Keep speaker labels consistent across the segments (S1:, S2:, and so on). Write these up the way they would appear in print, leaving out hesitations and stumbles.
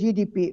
S1: GDP।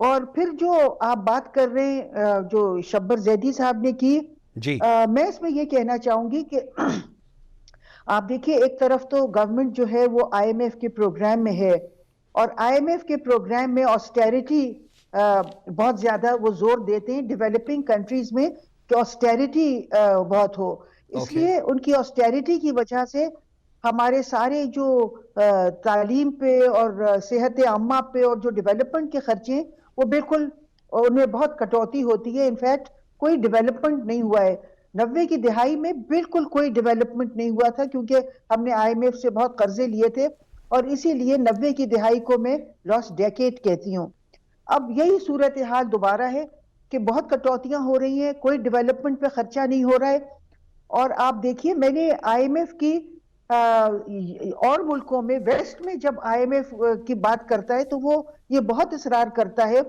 S1: اور پھر جو آپ بات کر رہے ہیں جو شبر زیدی صاحب نے کی،
S2: جی
S1: میں اس میں یہ کہنا چاہوں گی کہ آپ دیکھیے ایک طرف تو گورنمنٹ جو ہے وہ آئی ایم ایف کے پروگرام میں ہے، اور آئی ایم ایف کے پروگرام میں آسٹیریٹی بہت زیادہ وہ زور دیتے ہیں ڈیولپنگ کنٹریز میں کہ آسٹیریٹی بہت ہو، اس
S2: اوکے
S1: لیے ان کی آسٹیریٹی کی وجہ سے ہمارے سارے جو تعلیم پہ اور صحت عامہ پہ اور جو ڈیولپمنٹ کے خرچے وہ بالکل ان میں بہت کٹوتی ہوتی ہے، انفیکٹ کوئی ڈیولپمنٹ نہیں ہوا ہے۔ 90 کی دہائی میں بالکل کوئی ڈیولپمنٹ نہیں ہوا تھا کیونکہ ہم نے آئی ایم ایف سے بہت قرضے لیے تھے، اور اسی لیے 90 کی دہائی کو میں لاسٹ ڈیکیڈ کہتی ہوں۔ اب یہی صورتحال دوبارہ ہے کہ بہت کٹوتیاں ہو رہی ہیں، کوئی ڈیولپمنٹ پہ خرچہ نہیں ہو رہا ہے، اور آپ دیکھیے میں نے آئی ایم ایف کی اور ملکوں میں ویسٹ میں جب آئی ایم ایف کی بات کرتا ہے تو وہ یہ بہت اصرار کرتا ہے،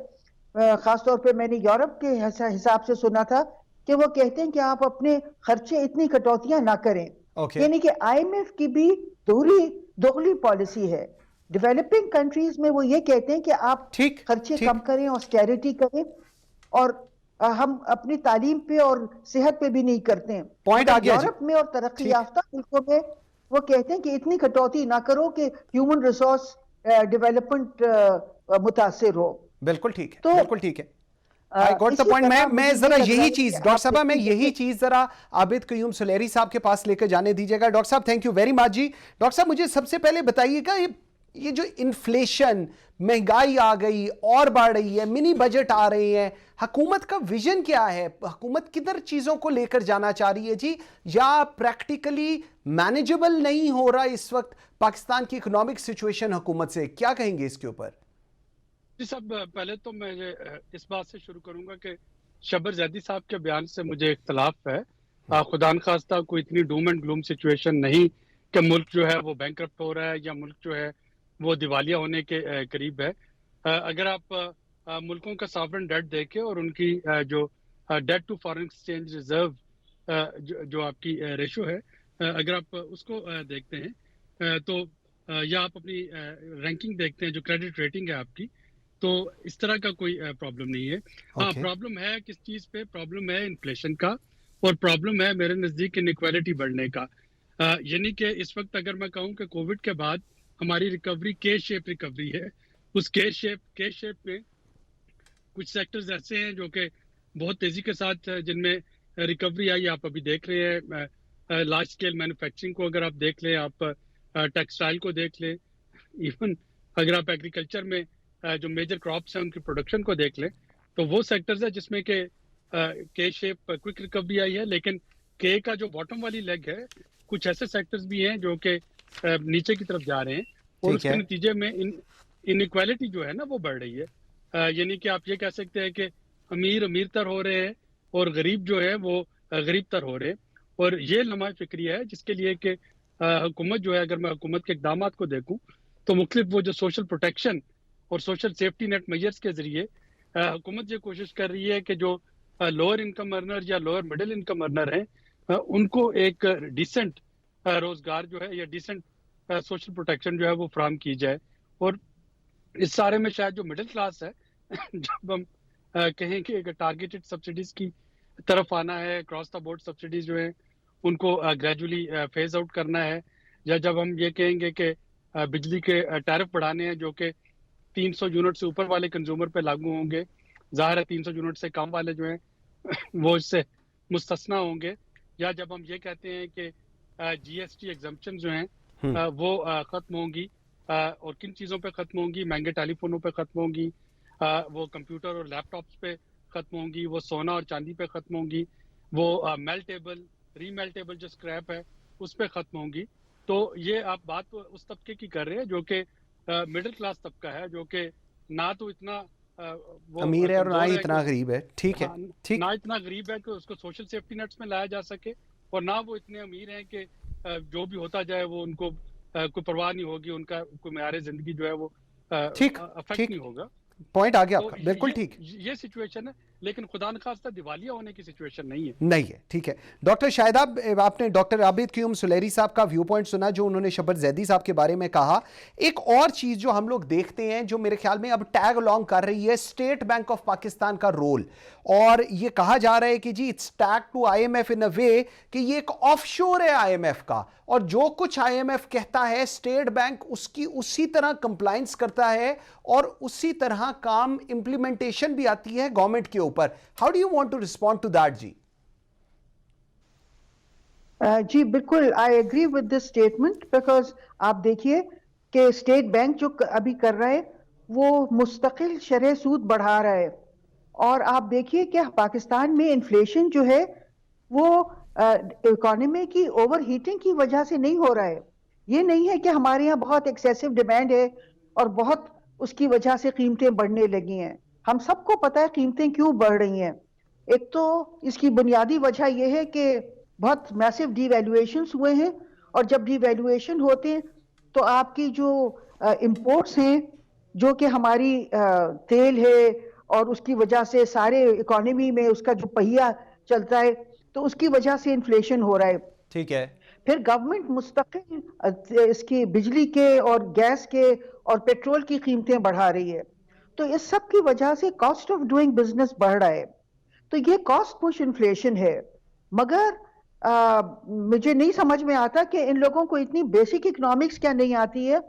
S1: خاص طور پہ میں نے یورپ کے حساب سے سنا تھا کہ وہ کہتے ہیں کہ آپ اپنے خرچے اتنی کٹوتیاں نہ کریں،
S2: اوکے
S1: یعنی کہ آئی ایم ایف کی بھی دوغلی پالیسی ہے۔ ڈیولپنگ کنٹریز میں وہ یہ کہتے ہیں کہ آپ
S2: ٹھیک
S1: خرچے
S2: ٹھیک
S1: کم کریں، آسٹیریٹی کریں، اور ہم اپنی تعلیم پہ اور صحت پہ بھی نہیں کرتے ہیں،
S2: پوائنٹ آ
S1: مگر
S2: گیا جی
S1: یورپ میں اور ترقی
S2: ٹھیک
S1: یافتہ ملکوں میں وہ کہتے ہیں کہ اتنی کٹوتی نہ کرو کہ ہیومن ریسورس ڈیولپمنٹ متاثر ہو۔
S2: بالکل ٹھیک ہے
S1: تو
S2: بالکل ٹھیک ہے آئی گوٹ دا
S1: اسی
S2: پوائنٹ
S1: طرح
S2: میں
S1: مجھے یہ
S2: ذرا
S1: لگ رہا
S2: یہی
S1: ہے
S2: چیز
S1: کہ
S2: ڈاکٹر
S1: آپ
S2: صاحبہ میں
S1: دیکھیں
S2: یہی
S1: کہ
S2: چیز ذرا عابد قیوم سلیری صاحب کے پاس لے کے جانے دیجیے گا۔ ڈاکٹر صاحب تھینک یو ویری مچ جی۔ ڈاکٹر صاحب مجھے سب سے پہلے بتائیے گا یہ جو انفلیشن مہنگائی آ گئی اور بڑھ رہی ہے، منی بجٹ آ رہے ہیں، حکومت کا ویژن کیا ہے؟ حکومت کدھر چیزوں کو لے کر جانا چاہ رہی ہے جی؟ یا پریکٹیکلی مینیجبل نہیں ہو رہا اس وقت پاکستان کی اکنامک سچویشن حکومت سے؟ کیا کہیں گے اس کے اوپر؟
S3: جی صاحب، پہلے تو میں اس بات سے شروع کروں گا کہ شبر زیدی صاحب کے بیان سے مجھے اختلاف ہے۔ خدا نخواستہ کوئی اتنی ڈوم اینڈ گلوم سچویشن نہیں کہ ملک جو ہے وہ بینکرپٹ ہو رہا ہے یا ملک جو ہے وہ دیوالیہ ہونے کے قریب ہے۔ اگر آپ ملکوں کا ساورن ڈیٹ دیکھیں اور ان کی جو debt to foreign exchange reserve جو آپ کی ریشو ہے، اگر آپ اس کو دیکھتے ہیں تو یا آپ اپنی رینکنگ دیکھتے ہیں جو کریڈٹ ریٹنگ ہے آپ کی، تو اس طرح کا کوئی پرابلم نہیں ہے۔ ہاں،
S2: اوکے
S3: پرابلم ہے کس چیز پہ؟ پرابلم ہے انفلیشن کا، اور پرابلم ہے میرے نزدیک انیکویلٹی بڑھنے کا۔ یعنی کہ اس وقت اگر میں کہوں کہ کووڈ کے بعد ہماری ریکوری کے شیپ ریکوری ہے، اس کے شیپ میں کچھ سیکٹرز ایسے ہیں جو کہ بہت تیزی کے ساتھ جن میں ریکوری آئی، آپ ابھی دیکھ رہے ہیں لارج اسکیل مینوفیکچرنگ کو اگر آپ دیکھ لیں، آپ ٹیکسٹائل کو دیکھ لیں، ایون اگر آپ ایگریکلچر میں جو میجر کراپس ہیں ان کی پروڈکشن کو دیکھ لیں، تو وہ سیکٹرز ہیں جس میں کہ کے شیپ کوئک ریکوری آئی ہے، لیکن کے کا جو باٹم والی لیگ ہے، کچھ ایسے سیکٹرز بھی ہیں جو کہ نیچے کی طرف جا رہے ہیں، اور اس
S2: ٹھیک
S3: کے
S2: ہے
S3: نتیجے میں انیکویلٹی جو ہے نا وہ بڑھ رہی ہے۔ یعنی کہ آپ یہ کہہ سکتے ہیں کہ امیر تر ہو رہے ہیں اور غریب جو ہے وہ غریب تر ہو رہے ہیں، اور یہ لمحہ فکری ہے جس کے لیے کہ حکومت جو ہے، اگر میں حکومت کے اقدامات کو دیکھوں تو مختلف وہ جو سوشل پروٹیکشن اور سوشل سیفٹی نیٹ میجرز کے ذریعے حکومت یہ کوشش کر رہی ہے کہ جو لوور انکم ارنر یا لوور مڈل انکم ارنر ہیں ان کو ایک ڈیسنٹ روزگار جو ہے یا ڈیسنٹ سوشل پروٹیکشن جو ہے وہ فراہم کی جائے۔ اور اس سارے میں شاید جو مڈل کلاس ہے جب ہم کہیں کہ ٹارگیٹڈ سبسڈیز کی طرف آنا ہے، کراس دا بورڈ سبسڈیز جو ہیں ان کو گریجولی فیز آؤٹ کرنا ہے، یا جب ہم یہ کہیں گے کہ بجلی کے ٹیرف بڑھانے ہیں جو کہ 300 یونٹ سے اوپر والے کنزیومر پہ لاگو ہوں گے، ظاہر ہے 300 یونٹ سے کم والے جو ہیں وہ اس سے مستثنا ہوں گے، یا جب ہم یہ کہتے ہیں کہ جی ایس ٹی ایگزمپشن جو ہیں وہ ختم ہوں گی، اور کن چیزوں پہ ختم ہوں گی؟ مہنگے ٹیلی فونوں پہ ختم ہوں گی، وہ کمپیوٹر اور لیپ ٹاپس پہ ختم ہوں گی، وہ سونا اور چاندی پہ ختم ہوں گی، وہ میلٹیبل ری میلٹیبل جو اسکریپ ہے اس پہ ختم ہوں گی۔ تو یہ آپ بات اس طبقے کی کر رہے ہیں جو کہ مڈل کلاس طبقہ ہے، جو کہ نہ تو اتنا وہ
S2: امیر ہے اور نہ
S3: کمزور
S2: ہی
S3: ہے کہ
S2: اتنا غریب ہے، ٹھیک ہے ٹھیک
S3: نہ اتنا غریب ہے کہ اس کو سوشل سیفٹی نیٹس میں لایا جا سکے، اور نہ وہ اتنے امیر ہیں کہ جو بھی ہوتا جائے وہ ان کو کوئی پرواہ نہیں ہوگی، ان کا کوئی معیار زندگی جو ہے وہ
S2: ٹھیک
S3: افیکٹ
S2: ٹھیک
S3: نہیں ہوگا۔
S2: پوائنٹ آ گیا آپ
S3: تو
S2: کا، بالکل ٹھیک۔
S3: یہ سچویشن ہے۔ لیکن خدا نخواستہ دیوالیہ ہونے کی سچویشن نہیں ہے.
S2: نہیں ہے. ٹھیک ہے ڈاکٹر شاہدہ, آپ نے ڈاکٹر عابد قیوم سلیری صاحب کا ویو پوائنٹ سنا جو انہوں نے شبر زیدی صاحب کے بارے میں کہا. ایک اور چیز جو ہم لوگ دیکھتے ہیں جو میرے خیال میں اب ٹیگ الانگ کر رہی ہے, اسٹیٹ بینک آف پاکستان کا رول, اور یہ کہا جا رہا ہے کہ جی it's tag to I M F in a way کہ یہ ایک آف شور ہے آئی ایم ایف کا, اور جو کچھ آئی ایم ایف کہتا ہے اسٹیٹ بینک اس کی اسی طرح کمپلائنس کرتا ہے اور اسی طرح کام امپلیمنٹیشن بھی آتی ہے گورنمنٹ کے اوپر. How do you want to respond to that جی؟
S1: جی بالکل, I agree with this statement, because آپ دیکھیے کہ اسٹیٹ بینک جو ابھی کر رہا ہے وہ مستقل شرح سود بڑھا رہا ہے, اور آپ دیکھیے کہ پاکستان میں انفلیشن جو ہے وہ اکانومی کی اوور ہیٹنگ کی وجہ سے نہیں ہو رہا ہے. یہ نہیں ہے کہ ہمارے یہاں بہت ایکسیسو ڈیمانڈ ہے اور بہت اس کی وجہ سے قیمتیں بڑھنے لگی ہیں. ہم سب کو پتہ ہے قیمتیں کیوں بڑھ رہی ہیں. ایک تو اس کی بنیادی وجہ یہ ہے کہ بہت میسو ڈی ویلیویشنز ہوئے ہیں, اور جب ڈی ویلیویشن ہوتے ہیں تو آپ کی جو امپورٹس ہیں, جو کہ ہماری تیل ہے, اور اس کی وجہ سے سارے اکانومی میں اس کا جو پہیہ چلتا ہے, تو اس کی وجہ سے انفلیشن ہو رہا ہے.
S2: ٹھیک ہے.
S1: پھر گورنمنٹ مستقل اس کی بجلی کے اور گیس کے اور پیٹرول کی قیمتیں بڑھا رہی ہے, تو اس سب کی وجہ سے کاسٹ آف ڈوئنگ بزنس بڑھ رہا ہے. تو یہ کاسٹ پش انفلیشن ہے. مگر مجھے نہیں سمجھ میں آتا کہ ان لوگوں کو اتنی بیسک اکنامکس کیا نہیں آتی ہے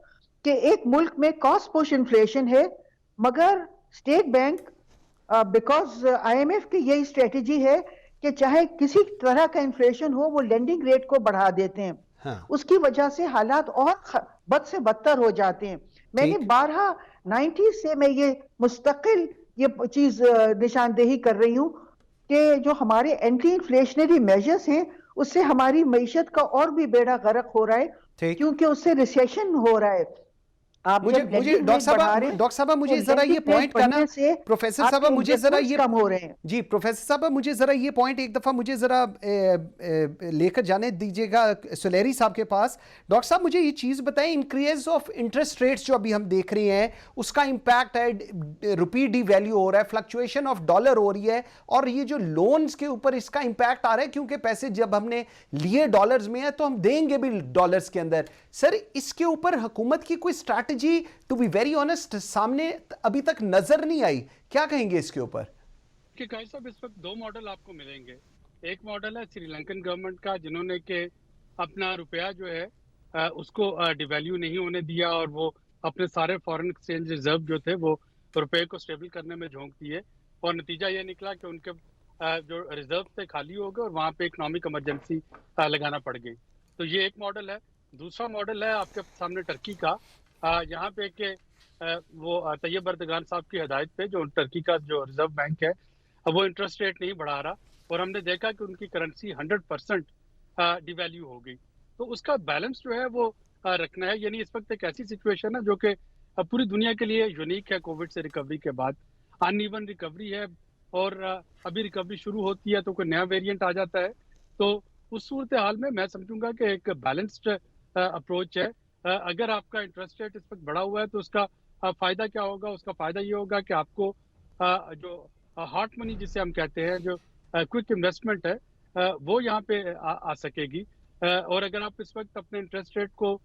S1: کہ ایک ملک میں کاسٹ پش انفلیشن ہے, مگر State Bank because I M F کی یہی اسٹریٹجی ہے کہ چاہے کسی طرح کا انفلیشن ہو وہ لینڈنگ ریٹ کو بڑھا دیتے ہیں. اس کی وجہ سے حالات اور بد سے بدتر ہو جاتے ہیں. میں نے 90 سے میں یہ مستقل یہ چیز نشاندہی کر رہی ہوں کہ جو ہمارے اینٹی انفلیشنری میجرز ہیں اس سے ہماری معیشت کا اور بھی بیڑا غرق ہو رہا ہے, کیونکہ اس سے ریسیشن ہو رہا ہے.
S2: مجھے ڈاکٹر صاحبہ مجھے ذرا یہ پوائنٹ کا نا پروفیسر صاحبہ مجھے ذرا یہ
S1: کم ہو رہے ہیں.
S2: جی پروفیسر صاحبہ مجھے ذرا یہ پوائنٹ ایک دفعہ مجھے ذرا لے کر جانے دیجیے گا سلیری صاحب کے پاس. ڈاکٹر صاحب مجھے یہ چیز بتائیں, انکریز آف انٹرسٹ ریٹس جو ابھی ہم دیکھ رہے ہیں اس کا امپیکٹ ہے, روپی ڈی ویلیو ہو رہا ہے, فلکچویشن آف ڈالر ہو رہی ہے, اور یہ جو لونز کے اوپر اس کا امپیکٹ آ رہا ہے کیونکہ پیسے جب ہم نے لیے ڈالرز میں ہیں تو ہم دیں گے بھی ڈالرز کے اندر. سر اس کے اوپر حکومت کی کوئی strategy to be very honest سامنے ابھی تک نظر نہیں آئی, کیا کہیں گے اس کے اوپر؟
S3: کہ قائد صاحب اس وقت 2 ماڈل آپ کو ملیں گے. ایک ماڈل ہے سری لنکن گورنمنٹ کا, جنہوں نے کہ اپنا روپیہ جو ہے اس کو ڈی ویلیو نہیں ہونے دیا, اور وہ اپنے سارے فارن ایکسچینج ریزرو جو تھے وہ روپے کو اسٹیبل کرنے میں جھونک دیے, اور نتیجہ یہ نکلا کہ ان کے جو ریزرو تھے خالی ہو گئے اور وہاں پہ اکنامک ایمرجنسی لگانا پڑ گئی. تو یہ ایک ماڈل ہے. دوسرا ماڈل ہے آپ کے سامنے ٹرکی کا, یہاں پہ کہ وہ طیب اردگان صاحب کی ہدایت پہ جو ٹرکی کا جو ریزرو بینک ہے وہ انٹرسٹ ریٹ نہیں بڑھا رہا, اور ہم نے دیکھا کہ ان کی کرنسی 100% ڈی ویلیو ہو گئی. تو اس کا بیلنس جو ہے وہ رکھنا ہے. یعنی اس وقت ایک ایسی سچویشن ہے جو کہ پوری دنیا کے لیے یونیک ہے. کووڈ سے ریکوری کے بعد ان ایون ریکوری ہے, اور ابھی ریکوری شروع ہوتی ہے تو کوئی نیا ویریئنٹ آ جاتا ہے. تو اس صورتحال میں میں سمجھوں گا کہ ایک بیلنسڈ اپروچ ہے. اگر آپ کا انٹرسٹ ریٹ اس وقت بڑھا ہوا ہے تو اس کا فائدہ کیا ہوگا؟ اس کا فائدہ یہ ہوگا کہ آپ کو جو ہاٹ منی جسے ہم کہتے ہیں, جو کوئک انویسٹمنٹ ہے وہ یہاں پہ آ سکے گی. اور اگر آپ اس وقت اپنے انٹرسٹ ریٹ کو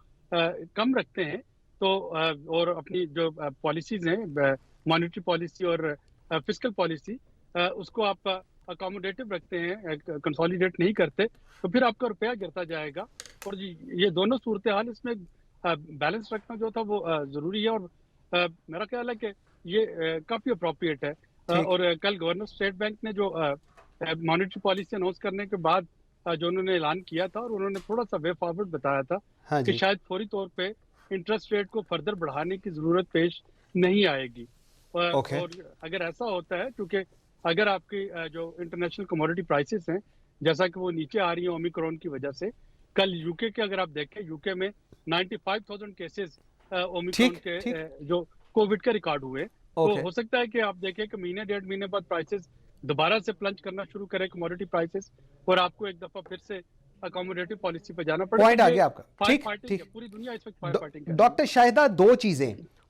S3: کم رکھتے ہیں تو اور اپنی جو پالیسیز ہیں مانیٹری پالیسی اور فسکل پالیسی اس کو آپ اکاموڈیٹو رکھتے ہیں, کنسالیڈیٹ نہیں کرتے, تو پھر آپ کا روپیہ گرتا جائے گا. اور یہ دونوں صورتحال اس میں بیلنس رکھنا جو تھا وہ ضروری ہے, اور میرا خیال ہے کہ یہ کافی اپروپریٹ ہے. اور کل گورنر اسٹیٹ بینک نے جو مانیٹری پالیسی اناؤنس کرنے کے بعد جو انہوں نے اعلان کیا تھا, اور انہوں نے تھوڑا سا وے فارورڈ بتایا تھا کہ شاید فوری طور پہ انٹرسٹ ریٹ کو فردر بڑھانے کی ضرورت پیش نہیں آئے گی. اور اگر ایسا ہوتا ہے, کیونکہ اگر آپ کی جو انٹرنیشنل کموڈٹی پرائسز ہیں جیسا کہ وہ نیچے آ رہی ہیں اومیکرون کی وجہ سے, کل یو کے اگر آپ دیکھیں یو کے میں 95,000 کیسز اومیکرون کے جو کووڈ کے ریکارڈ ہوئے. تو ہو سکتا ہے کہ آپ دیکھیں کہ مہینے 1.5 مہینے بعد پرائسز دوبارہ سے پلنج کرنا شروع کرے کموڈٹی پرائسز, اور آپ کو ایک دفعہ پھر سے اکاموڈیٹو پالیسی پہ جانا پڑے.
S2: پوائنٹ آ گیا آپ کا. ٹھیک
S3: پوری دنیا اس وقت فائر فائٹنگ.
S2: ڈاکٹر شاہدہ 2 چیزیں,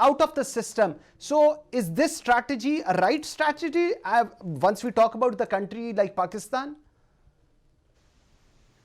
S2: out of the system. So is this strategy a right strategy once we talk about the country like Pakistan?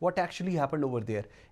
S2: what actually happened over there,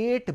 S2: $8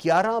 S2: $11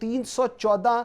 S2: $314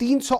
S2: 300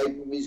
S4: IPPs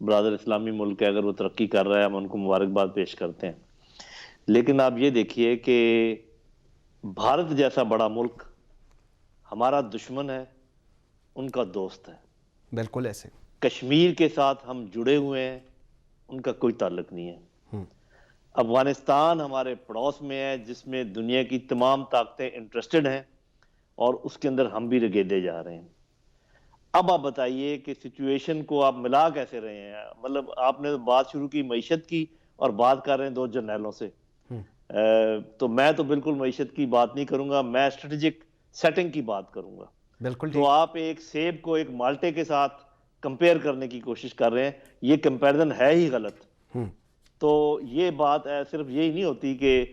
S5: برادر اسلامی ملک ہے، اگر وہ ترقی کر رہا ہے ہم ان کو مبارکباد پیش کرتے ہیں. لیکن آپ یہ دیکھیے کہ بھارت جیسا بڑا ملک ہمارا دشمن ہے، ان کا دوست ہے.
S2: بالکل ایسے.
S5: کشمیر کے ساتھ ہم جڑے ہوئے ہیں، ان کا کوئی تعلق نہیں ہے. افغانستان ہمارے پڑوس میں ہے جس میں دنیا کی تمام طاقتیں انٹرسٹڈ ہیں اور اس کے اندر ہم بھی رگیدے جا رہے ہیں. اب آپ بتائیے کہ سچویشن کو آپ ملا کیسے رہے ہیں؟ مطلب آپ نے بات شروع کی معیشت کی اور بات کر رہے ہیں 2 جرنیلوں سے. تو میں تو بالکل معیشت کی بات نہیں کروں گا، میں اسٹریٹجک سیٹنگ کی بات کروں گا.
S2: بالکل.
S5: تو آپ ایک سیب کو ایک مالٹے کے ساتھ کمپیئر کرنے کی کوشش کر رہے ہیں، یہ کمپیریزن ہے ہی غلط. تو یہ بات صرف یہی نہیں ہوتی کہ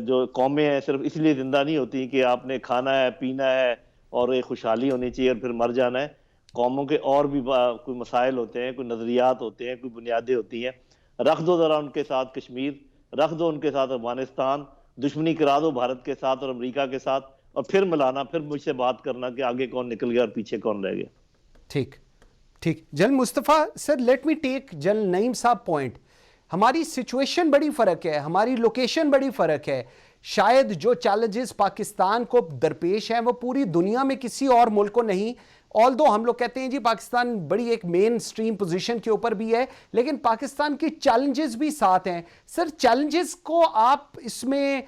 S5: جو قومیں ہیں صرف اس لیے زندہ نہیں ہوتی کہ آپ نے کھانا ہے پینا ہے اور ایک خوشحالی ہونی چاہیے اور پھر مر جانا ہے. قوموں کے اور بھی کوئی مسائل ہوتے ہیں، کوئی نظریات ہوتے ہیں، کوئی بنیادیں ہوتی ہیں. رکھ دو ذرا ان کے ساتھ کشمیر، رکھ دو ان کے ساتھ افغانستان، دشمنی کرا دو بھارت کے ساتھ اور امریکہ کے ساتھ، اور پھر ملانا، پھر مجھ سے بات کرنا کہ آگے کون نکل گیا اور پیچھے کون رہ گیا.
S2: ٹھیک. جنرل مصطفیٰ سر، لیٹ می ٹیک جنرل نعیم صاحب پوائنٹ. ہماری سچویشن بڑی فرق ہے، ہماری لوکیشن بڑی فرق ہے. شاید جو چیلنجز پاکستان کو درپیش ہیں وہ پوری دنیا میں کسی اور ملک کو نہیں. آل دو ہم لوگ کہتے ہیں جی پاکستان بڑی ایک مین سٹریم پوزیشن کے اوپر بھی ہے، لیکن پاکستان کی چیلنجز بھی ساتھ ہیں. سر چیلنجز کو آپ اس میں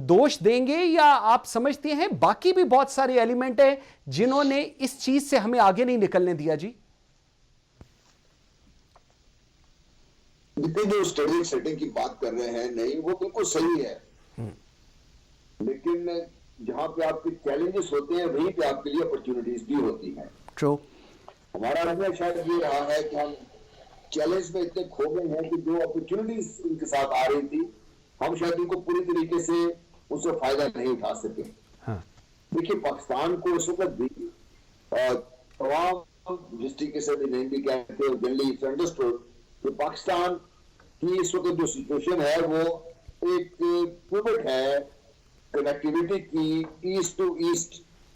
S2: دوش دیں گے یا آپ سمجھتے ہیں باقی بھی بہت سارے ایلیمنٹ ہیں جنہوں نے اس چیز سے ہمیں آگے نہیں نکلنے دیا؟ جی
S4: جتنے جو اسٹریٹجک سیٹنگ کی بات کر رہے ہیں نہیں وہ بالکل صحیح ہے، لیکن جہاں پہ آپ کے چیلنجز ہوتے ہیں وہیں پہ آپ کے لیے اپرچونٹیز بھی ہوتی ہیں.
S2: ٹرو.
S4: ہمارا رویہ شاید یہ رہا ہے کہ ہم چیلنج میں اتنے کھو گئے ہیں کہ جو اپرچونٹیز ان کے ساتھ آ رہی تھی ہم شاید ان کو پوری طریقے سے اس سے فائدہ نہیں اٹھا سکے. دیکھیے پاکستان کو اس وقت بھی تمام جس طریقے سے بھی نہیں بھی کہتے ہیں جنرلی اٹس انڈرسٹوڈ کہ پاکستان کی اس وقت جو سچویشن ہے وہ ایک پیوٹ ہے کنیکٹیویٹی کی ایسٹ ٹو ایسٹ،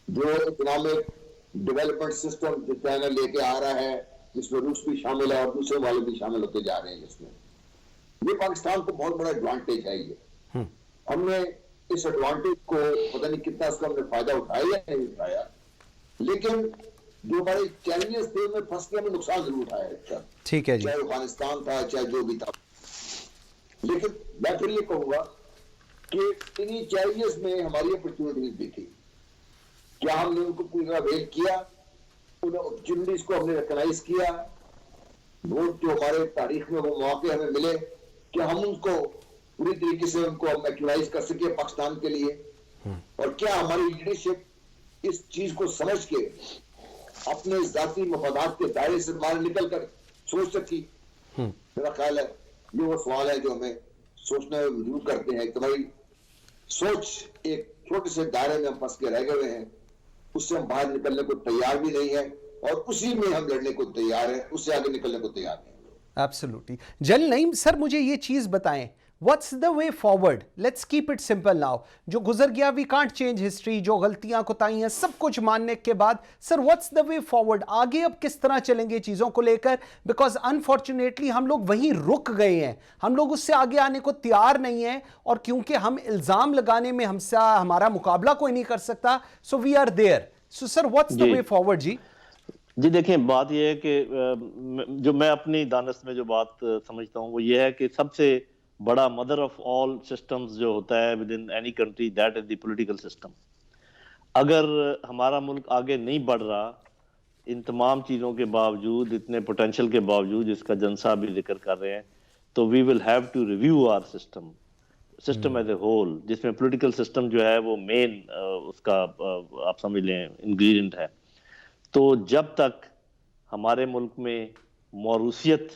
S4: جو اکنامک ڈیولپمنٹ سسٹم جو چائنا لے کے آ رہا ہے جس میں روس بھی شامل ہے اور دوسرے والے بھی شامل ہوتے جا رہے ہیں. جس میں یہ پاکستان کو بہت بڑا ایڈوانٹیج ہے. یہ ہم نے اس ایڈوانٹیج کو پتہ نہیں کتنا اس کا ہم نے فائدہ اٹھایا یا نہیں اٹھایا، لیکن جو ہمارے چیلنجز تھے میں پھنس کے ہمیں نقصان ضرور اٹھایا.
S2: ٹھیک ہے جی.
S4: چاہے افغانستان تھا چاہے جو بھی تھا. لیکن میں پھر یہ کہوں گا کہ انہی چیلنجز میں ہماری اپرچونٹیز بھی تھی. کیا ہم نے ان کو پوری طرح ویل کیا؟ ان اپرچونٹیز کو ہم نے ریکگنائز کیا؟ وہ جو ہمارے تاریخ میں وہ مواقع ہمیں ملے کہ ہم ان کو پوری طریقے سے ان کو ہم ایکٹیوائز کر سکے پاکستان کے لیے؟ اور کیا ہماری لیڈرشپ اس چیز کو سمجھ کے اپنے ذاتی مفادات کے دائرے سے باہر نکل کر سوچ سکی؟ میرا خیال ہے یہ وہ سوال ہے جو ہمیں سوچنا مجبور کرتے ہیں. تمہاری سوچ ایک چھوٹے سے دائرے میں ہم پھنس کے رہ گئے ہیں، اس سے ہم باہر نکلنے کو تیار بھی نہیں ہیں اور اسی میں ہم لڑنے کو تیار ہیں، اس سے آگے نکلنے کو تیار نہیں.
S2: ایبسولوٹلی. جنرل نعیم سر مجھے یہ چیز بتائیں، what's the way forward? Let's keep it simple now. جو گزر گیا وی کانٹ چینج ہسٹری، جو غلطیاں کوتاہیاں سب کچھ ماننے کے بعد سر واٹس دا وے فارورڈ؟ آگے اب کس طرح چلیں گے چیزوں کو لے کر؟ بیکاز انفارچونیٹلی ہم لوگ وہیں رک گئے ہیں، ہم لوگ اس سے آگے آنے کو تیار نہیں ہیں، اور کیونکہ ہم الزام لگانے میں ہمارا مقابلہ کوئی نہیں کر سکتا، so we are there. So sir what's the way forward?
S5: جی دیکھیں بات یہ ہے کہ جو میں اپنی دانست میں جو بات سمجھتا ہوں وہ یہ ہے کہ سب سے بڑا مدر آف آل سسٹمز جو ہوتا ہے with in any country that is the political system. اگر ہمارا ملک آگے نہیں بڑھ رہا ان تمام چیزوں کے باوجود، اتنے پوٹینشل کے باوجود جس کا جن صاحب بھی ذکر کر رہے ہیں، تو we will have to review our system as a whole, جس میں پولیٹیکل سسٹم جو ہے وہ مین اس کا آپ سمجھ لیں انگریڈینٹ ہے. تو جب تک ہمارے ملک میں موروثیت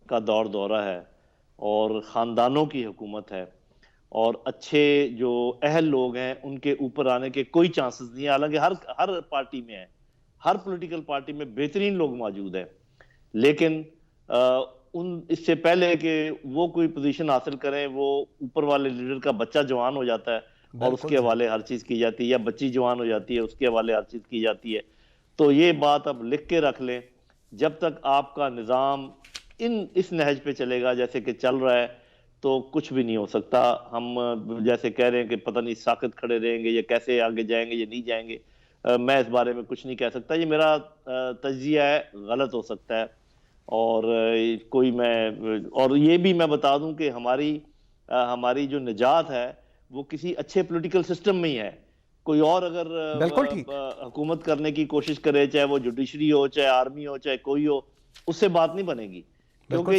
S5: کا دورہ ہے اور خاندانوں کی حکومت ہے اور اچھے جو اہل لوگ ہیں ان کے اوپر آنے کے کوئی چانسز نہیں ہے. حالانکہ ہر پارٹی میں ہے، ہر پولیٹیکل پارٹی میں بہترین لوگ موجود ہیں، لیکن اس سے پہلے کہ وہ کوئی پوزیشن حاصل کریں وہ اوپر والے لیڈر کا بچہ جوان ہو جاتا ہے اور اس کے حوالے ہر چیز کی جاتی ہے، یا بچی جوان ہو جاتی ہے اس کے حوالے ہر چیز کی جاتی ہے. تو یہ بات اب لکھ کے رکھ لیں، جب تک آپ کا نظام اس نہج پہ چلے گا جیسے کہ چل رہا ہے تو کچھ بھی نہیں ہو سکتا. ہم جیسے کہہ رہے ہیں کہ پتہ نہیں ساکت کھڑے رہیں گے یا کیسے آگے جائیں گے یا نہیں جائیں گے، میں اس بارے میں کچھ نہیں کہہ سکتا. یہ میرا تجزیہ ہے، غلط ہو سکتا ہے. اور یہ بھی میں بتا دوں کہ ہماری جو نجات ہے وہ کسی اچھے پولیٹیکل سسٹم میں ہی ہے. کوئی اور اگر
S2: بالکل ٹھیک.
S5: حکومت کرنے کی کوشش کرے، چاہے وہ جوڈیشری ہو، چاہے آرمی ہو، چاہے کوئی ہو، اس سے بات نہیں بنے گی. کیونکہ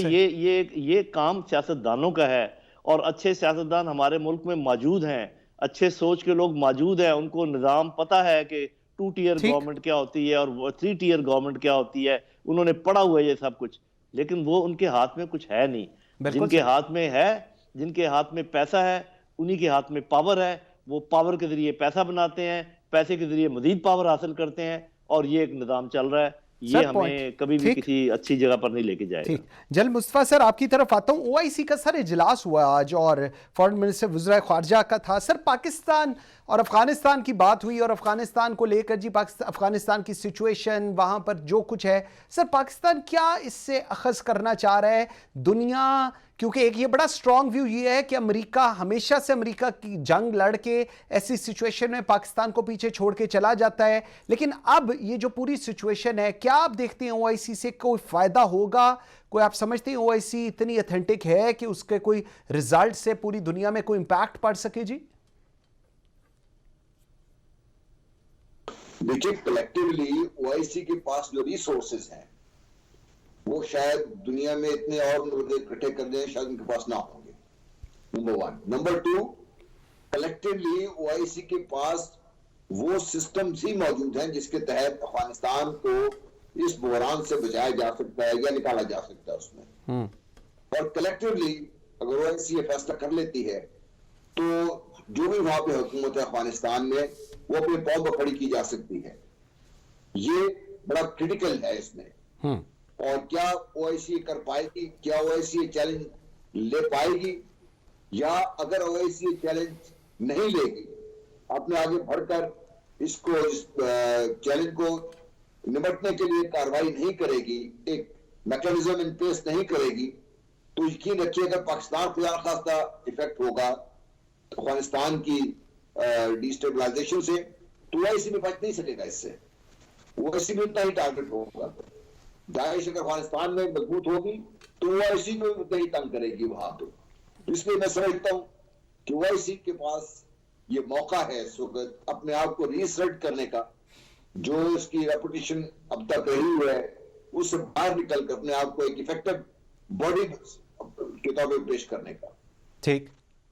S5: یہ کام سیاستدانوں کا ہے، اور اچھے سیاستدان ہمارے ملک میں موجود ہیں، اچھے سوچ کے لوگ موجود ہیں. ان کو نظام پتہ ہے کہ 2 ٹیئر گورنمنٹ کیا ہوتی ہے اور 3 ٹیئر گورنمنٹ کیا ہوتی ہے. انہوں نے پڑھا ہوا ہے یہ سب کچھ، لیکن وہ ان کے ہاتھ میں کچھ ہے نہیں. جن کے ہاتھ میں ہے، جن کے ہاتھ میں پیسہ ہے، انہی کے ہاتھ میں پاور ہے. وہ پاور کے ذریعے پیسہ بناتے ہیں، پیسے کے ذریعے مزید پاور حاصل کرتے ہیں، اور یہ ایک نظام چل رہا ہے. یہ ہمیں کبھی بھی کسی اچھی جگہ پر نہیں لے کے جائے گا.
S2: جل مصطفیٰ سر آپ کی طرف آتا ہوں. OIC کا سر اجلاس ہوا آج اور فارن منسٹر وزرائے خارجہ کا تھا. سر پاکستان اور افغانستان کی بات ہوئی اور افغانستان کو لے کر جی افغانستان کی سچویشن وہاں پر جو کچھ ہے، سر پاکستان کیا اس سے اخذ کرنا چاہ رہا ہے؟ دنیا کیونکہ ایک یہ بڑا سٹرونگ ویو یہ ہے کہ امریکہ ہمیشہ سے امریکہ کی جنگ لڑ کے ایسی سچویشن میں پاکستان کو پیچھے چھوڑ کے چلا جاتا ہے، لیکن اب یہ جو پوری سچویشن ہے، کیا آپ دیکھتے ہیں OIC سے کوئی فائدہ ہوگا؟ کوئی آپ سمجھتے ہیں OIC اتنی اتھینٹک ہے کہ اس کے کوئی ریزلٹ سے پوری دنیا میں کوئی امپیکٹ پڑ سکے؟ جی
S4: دیکھیے، کلیکٹیولی OIC کے پاس جو ریسورسز ہیں وہ شاید دنیا میں اتنے اور ملک اکٹھے کر دیں، شاید ان کے پاس نہ ہوں گے. نمبر 1. نمبر 2، کلیکٹیولی OIC کے پاس وہ سسٹمز ہی موجود ہیں جس کے تحت افغانستان کو اس بحران سے بچایا جا سکتا ہے یا نکالا جا سکتا ہے اس میں. اور کلیکٹیولی اگر OIC یہ فیصلہ کر لیتی ہے تو جو بھی وہاں پہ حکومت ہے افغانستان میں، وہ اپنے پاؤں پر کھڑی کی جا سکتی ہے. یہ بڑا کریٹیکل ہے اس میں. اور کیا OIC کر پائے گی؟ کیا OIC یہ چیلنج لے پائے گی؟ یا اگر OIC یہ چیلنج نہیں لے گی، اپنے آگے بڑھ کر اس چیلنج کو نمٹنے کے لیے کارروائی نہیں کرے گی، ایک میکانزم ان پلیس نہیں کرے گی، تو یقین رکھیے اگر پاکستان خدا نخواستہ افیکٹ ہوگا افغانستان کی ڈیسٹیبلائزیشن سے، تو OIC میں بچ نہیں سکے گا. اس سے OIC میں اتنا ہی ٹارگٹ ہوگا. داعش اگر افغانستان میں مضبوط ہوگی تو OIC میں اتنا ہی تنگ کرے گی وہاں پہ. اس لیے میں سمجھتا ہوں کہ OIC کے پاس یہ موقع ہے اس وقت اپنے آپ کو ریسرٹ کرنے کا. جو اس کی ریپوٹیشن اب تک رہی ہوئی ہے اس سے باہر نکل کر اپنے آپ کو ایک ایفیکٹو باڈی کے طور پہ پیش کرنے کا.
S2: ٹھیک،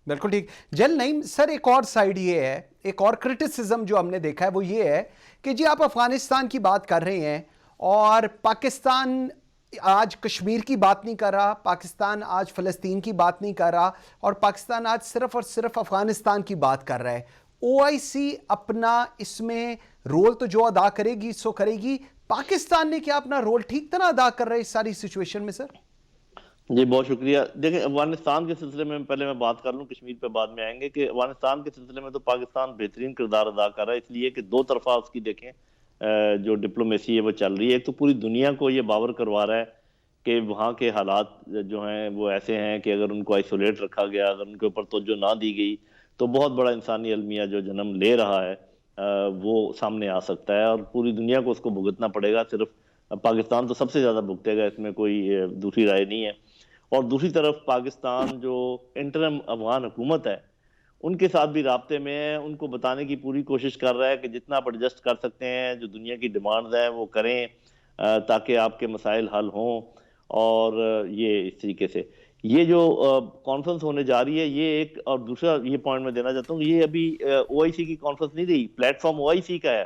S2: بالکل ٹھیک. جل نعیم سر، ایک اور سائیڈ یہ ہے، ایک اور کرٹیسزم جو ہم نے دیکھا ہے وہ یہ ہے کہ جی آپ افغانستان کی بات کر رہے ہیں اور پاکستان آج کشمیر کی بات نہیں کر رہا، پاکستان آج فلسطین کی بات نہیں کر رہا، اور پاکستان آج صرف اور صرف افغانستان کی بات کر رہا ہے. OIC اپنا اس میں رول تو جو ادا کرے گی سو کرے گی. پاکستان نے کیا اپنا رول ٹھیک طرح ادا کر رہا ہے اس ساری سچویشن میں؟ سر
S5: جی بہت شکریہ. دیکھیں، افغانستان کے سلسلے میں پہلے میں بات کر لوں، کشمیر پہ بعد میں آئیں گے. کہ افغانستان کے سلسلے میں تو پاکستان بہترین کردار ادا کر رہا ہے، اس لیے کہ دو طرفہ اس کی دیکھیں جو ڈپلومیسی ہے وہ چل رہی ہے. ایک تو پوری دنیا کو یہ باور کروا رہا ہے کہ وہاں کے حالات جو ہیں وہ ایسے ہیں کہ اگر ان کو آئسولیٹ رکھا گیا، اگر ان کے اوپر توجہ نہ دی گئی تو بہت بڑا انسانی المیہ جو جنم لے رہا ہے وہ سامنے آ سکتا ہے، اور پوری دنیا کو اس کو بھگتنا پڑے گا. صرف پاکستان تو سب سے زیادہ بھگتے گا، اس میں کوئی دوسری رائے نہیں ہے. اور دوسری طرف پاکستان جو انٹرم افغان حکومت ہے ان کے ساتھ بھی رابطے میں ہے، ان کو بتانے کی پوری کوشش کر رہا ہے کہ جتنا آپ ایڈجسٹ کر سکتے ہیں، جو دنیا کی ڈیمانڈز ہیں وہ کریں تاکہ آپ کے مسائل حل ہوں. اور یہ اس طریقے سے یہ جو کانفرنس ہونے جا رہی ہے، یہ ایک اور دوسرا یہ پوائنٹ میں دینا چاہتا ہوں کہ یہ ابھی OIC کی کانفرنس نہیں رہی، پلیٹ فارم OIC کا ہے،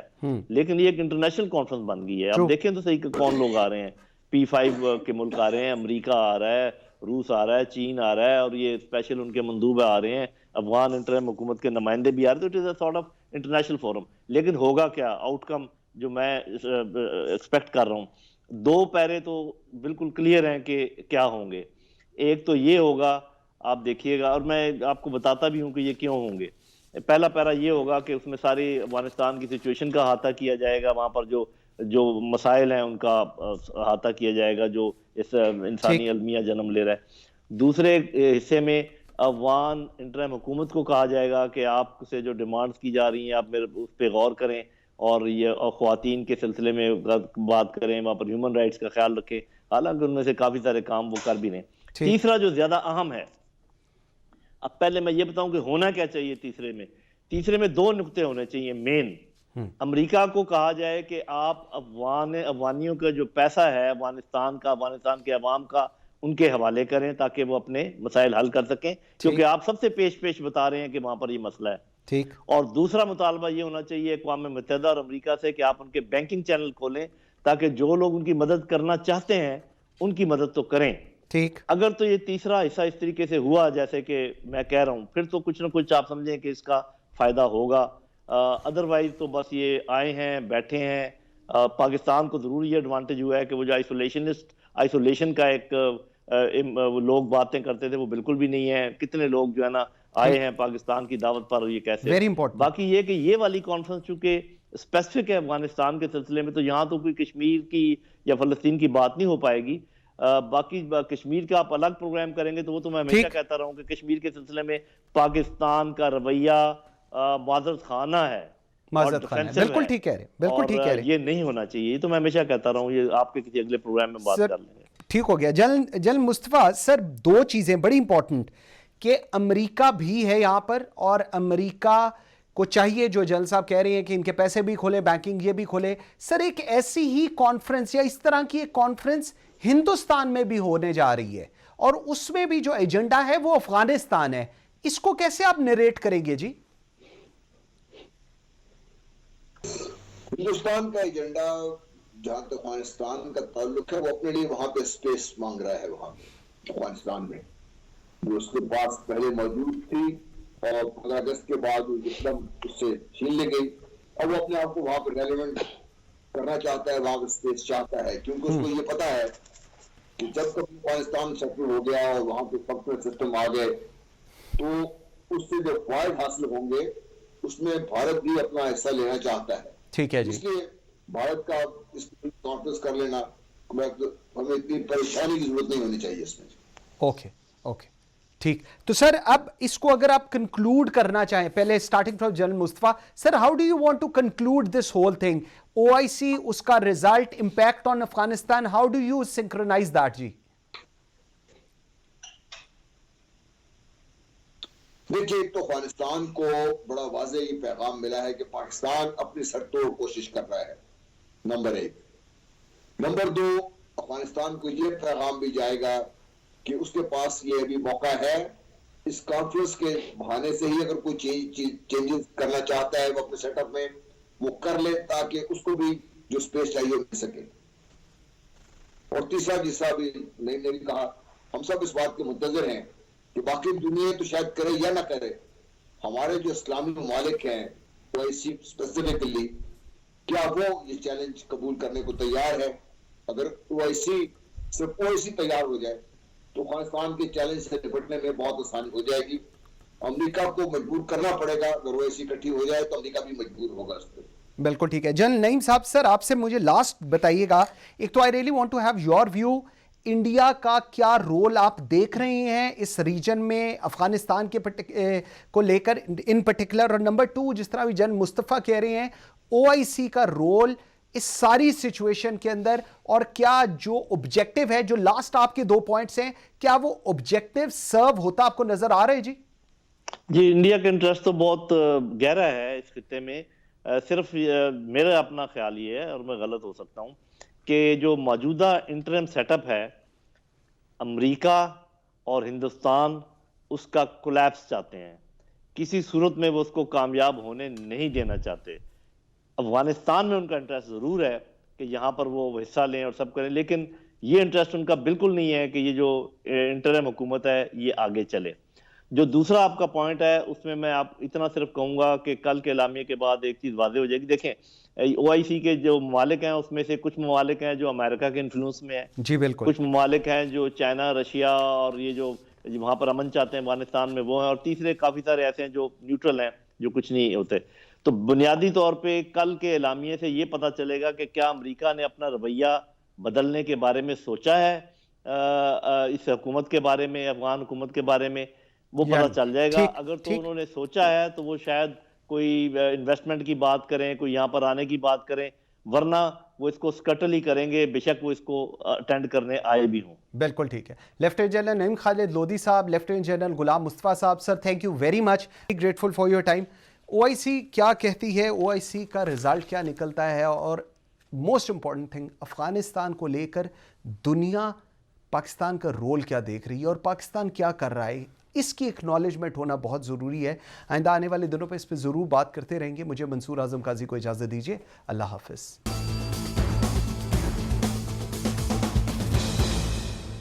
S5: لیکن یہ ایک انٹرنیشنل کانفرنس بن گئی ہے. اب دیکھیں تو صحیح کہ کون لوگ آ رہے ہیں. P5 کے ملک آ رہے ہیں، امریکہ آ رہا ہے، روس آ رہا ہے، چین آ رہا ہے، اور یہ اسپیشل ان کے مندوب آ رہے ہیں، افغان انٹرم حکومت کے نمائندے بھی آ رہے ہیں. تو it is a sort of international forum. لیکن ہوگا کیا آؤٹ کم جو میں ایکسپیکٹ کر رہا ہوں؟ دو پیرے تو بالکل کلیئر ہیں کہ کیا ہوں گے. ایک تو یہ ہوگا، آپ دیکھیے گا، اور میں آپ کو بتاتا بھی ہوں کہ یہ کیوں ہوں گے. پہلا پیرا یہ ہوگا کہ اس میں ساری افغانستان کی سچویشن کا احاطہ کیا جائے گا، وہاں پر جو جو مسائل ہیں ان کا احاطہ کیا جائے گا جو اس انسانی المیہ جنم لے رہا ہے. دوسرے حصے میں افغان انٹرم حکومت کو کہا جائے گا کہ آپ سے جو ڈیمانڈز کی جا رہی ہیں آپ میرے اس پہ غور کریں اور یہ خواتین کے سلسلے میں بات کریں, وہاں پر ہیومن رائٹس کا خیال رکھیں, حالانکہ ان میں سے کافی سارے کام وہ کر بھی رہے ہیں. تیسرا جو زیادہ اہم ہے, اب پہلے میں یہ بتاؤں کہ ہونا کیا چاہیے تیسرے میں 2 نقطے ہونے چاہیے مین. امریکہ کو کہا جائے کہ آپ افغانیوں کا جو پیسہ ہے افغانستان کے عوام کا, ان کے حوالے کریں تاکہ وہ اپنے مسائل حل کر سکیں, کیونکہ آپ سب سے پیش بتا رہے ہیں کہ وہاں پر یہ مسئلہ ہے. اور دوسرا مطالبہ یہ ہونا چاہیے اقوام متحدہ اور امریکہ سے کہ آپ ان کے بینکنگ چینل کھولیں تاکہ جو لوگ ان کی مدد کرنا چاہتے ہیں ان کی مدد تو کریں. اگر تو یہ تیسرا حصہ اس طریقے سے ہوا جیسے کہ میں کہہ رہا ہوں, پھر تو کچھ نہ کچھ آپ سمجھیں کہ اس کا فائدہ ہوگا. ادروائز تو بس یہ آئے ہیں بیٹھے ہیں. پاکستان کو ضرور یہ ایڈوانٹیج ہوا ہے کہ وہ جو آئسولیشن کا ایک لوگ باتیں کرتے تھے وہ بالکل بھی نہیں ہے. کتنے لوگ جو ہے نا آئے ہیں پاکستان کی دعوت پر, یہ کیسے. باقی یہ کہ یہ والی کانفرنس چونکہ اسپیسیفک ہے افغانستان کے سلسلے میں, تو یہاں تو کوئی کشمیر کی یا فلسطین کی بات نہیں ہو پائے گی. باقی کشمیر کا آپ الگ پروگرام کریں گے تو وہ تو میں ہمیشہ کہتا رہا ہوں کہ کشمیر کے سلسلے میں پاکستان کا رویہ معذرت خانہ ہے,
S2: بالکل ٹھیک کہہ رہے ہیں,
S5: یہ نہیں ہونا چاہیے. یہ تو میں ہمیشہ کہتا رہا ہوں, یہ آپ کے کسی اگلے پروگرام میں بات کر لیں گے.
S2: ٹھیک ہو گیا. جنرل مصطفیٰ سر, 2 چیزیں بڑی امپورٹنٹ کہ امریکہ بھی ہے یہاں پر, اور امریکہ کو چاہیے جو جنرل صاحب کہہ رہے ہیں کہ ان کے پیسے بھی کھولے, بینکنگ یہ بھی کھولے. سر ایک ایسی ہی کانفرنس یا اس طرح کی ایک کانفرنس ہندوستان میں بھی ہونے جا رہی ہے, اور اس میں بھی جو ایجنڈا ہے وہ افغانستان ہے. اس کو کیسے آپ نریٹ کریں گے جی؟
S4: ہندوستان کا ایجنڈا جہاں تک افغانستان کا تعلق ہے وہ اپنے لیے وہاں پہ اسپیس مانگ رہا ہے. وہاں پہ افغانستان میں جو اس کے پاس پہلے موجود تھی اور 15 اگست کے بعد وہ ایک دم اس سے چھین لی گئی, اب وہ اپنے آپ کو وہاں پہ ریلیونٹ کرنا چاہتا ہے, وہاں پہ اسپیس چاہتا ہے, کیونکہ اس کو یہ پتا ہے کہ جب تک افغانستان سیٹل ہو گیا اور وہاں پہ پرفیکٹ سسٹم آ گئے تو اس سے جو فائد حاصل ہوں گے اس میں بھارت بھی اپنا حصہ لینا چاہتا ہے.
S2: ٹھیک ہے جی.
S4: اس لیے بھارت کا اس کانفرنس کر لینا ہمیں اتنی پریشانی کی ضرورت نہیں ہونی چاہیے اس میں.
S2: اوکے ٹھیک. تو سر اب اس کو اگر آپ کنکلوڈ کرنا چاہیں, پہلے starting from general Mustafa, sir how do you want to conclude this whole thing, OIC اس کا result, impact on Afghanistan, how do you synchronize that جی؟
S4: دیکھیے, ایک تو افغانستان کو بڑا واضح یہ پیغام ملا ہے کہ پاکستان اپنی سر توڑ کوشش کر رہا ہے, نمبر 1. نمبر 2, افغانستان کو یہ پیغام بھی جائے گا کہ اس کے پاس یہ بھی موقع ہے اس کانفرنس کے بہانے سے ہی اگر کوئی چینجز کرنا چاہتا ہے وہ اپنے سیٹ اپ میں وہ کر لے تاکہ اس کو بھی جو اسپیس چاہیے مل سکے. اور تیسرا, جس طرح بھی نہیں نے بھی کہا, ہم سب اس بات کے منتظر ہیں کہ باقی دنیا تو شاید کرے یا نہ کرے, ہمارے جو اسلامی ممالک ہیں OIC اسپیسیفکلی, کیا وہ یہ چیلنج قبول کرنے کو تیار ہے. اگر صرف OIC تیار ہو جائے تو افغانستان کے چیلنج سے نپٹنے میں بہت آسانی ہو جائے گی. امریکہ کو مجبور کرنا پڑے گا, اگر OIC اکٹھی ہو جائے تو امریکہ بھی مجبور ہوگا اس پہ.
S2: بالکل ٹھیک ہے. جنرل نعیم صاحب سر آپ سے مجھے لاسٹ بتائیے گا, ایک تو I really want to have your view, India کا کیا رول آپ دیکھ رہے ہیں اس ریجن میں افغانستان کے کو لے کر ان پرٹیکولر, اور نمبر 2 جس طرح بھی جنرل مصطفیٰ کہہ رہے ہیں OIC کا رول اس ساری سچویشن کے اندر, اور کیا جو آبجیکٹو ہے, جو لاسٹ آپ کے 2 پوائنٹس ہیں, کیا وہ آبجیکٹو سرو ہوتا آپ کو نظر آ رہا ہے جی؟
S5: جی, انڈیا کا انٹرسٹ تو بہت گہرا ہے اس خطے میں. صرف میرا اپنا خیال یہ ہے, اور میں غلط ہو سکتا ہوں, کہ جو موجودہ انٹرم سیٹ اپ ہے امریکہ اور ہندوستان اس کا کولیپس چاہتے ہیں, کسی صورت میں وہ اس کو کامیاب ہونے نہیں دینا چاہتے. افغانستان میں ان کا انٹرسٹ ضرور ہے کہ یہاں پر وہ حصہ لیں اور سب کریں, لیکن یہ انٹرسٹ ان کا بالکل نہیں ہے کہ یہ جو انٹرم حکومت ہے یہ آگے چلے. جو دوسرا آپ کا پوائنٹ ہے اس میں آپ اتنا صرف کہوں گا کہ کل کے اعلامیے کے بعد ایک چیز واضح ہو جائے گی. دیکھیں OIC کے جو ممالک ہیں اس میں سے کچھ ممالک ہیں جو امریکہ کے انفلوئنس میں ہیں,
S2: جی بالکل,
S5: کچھ ممالک ہیں جو چائنا, رشیا اور یہ جو وہاں پر امن چاہتے ہیں افغانستان میں وہ ہیں, اور تیسرے کافی سارے ایسے ہیں جو نیوٹرل ہیں, جو کچھ نہیں ہوتے. تو بنیادی طور پہ کل کے اعلامیے سے یہ پتہ چلے گا کہ کیا امریکہ نے اپنا رویہ بدلنے کے بارے میں سوچا ہے اس حکومت کے بارے میں، افغان حکومت کے بارے میں، وہ پتہ چل جائے گا۔ اگر تو انہوں نے سوچا ہے تو وہ شاید کوئی انویسٹمنٹ کی بات کریں، کوئی یہاں پر آنے کی بات کریں، ورنہ وہ اس کو سکٹل ہی کریں گے، بے شک وہ اس کو اٹینڈ کرنے آئے بھی ہوں۔
S2: بالکل ٹھیک ہے۔ لیفٹیننٹ جنرل نعیم خالد لودھی صاحب، لیفٹیننٹ جنرل غلام مصطفیٰ صاحب، sir thank you very much, grateful for your time. O I C کیا کہتی ہے، او آئی سی کا رزلٹ کیا نکلتا ہے، اور موسٹ امپورٹنٹ تھنگ افغانستان کو لے کر دنیا پاکستان کا رول کیا دیکھ رہی ہے اور پاکستان کیا کر رہا ہے، اس کی اکنالجمنٹ ہونا بہت ضروری ہے۔ آئندہ آنے والے دنوں پہ اس پہ ضرور بات کرتے رہیں گے۔ مجھے منصور اعظم قاضی کو اجازت دیجیے، اللہ حافظ۔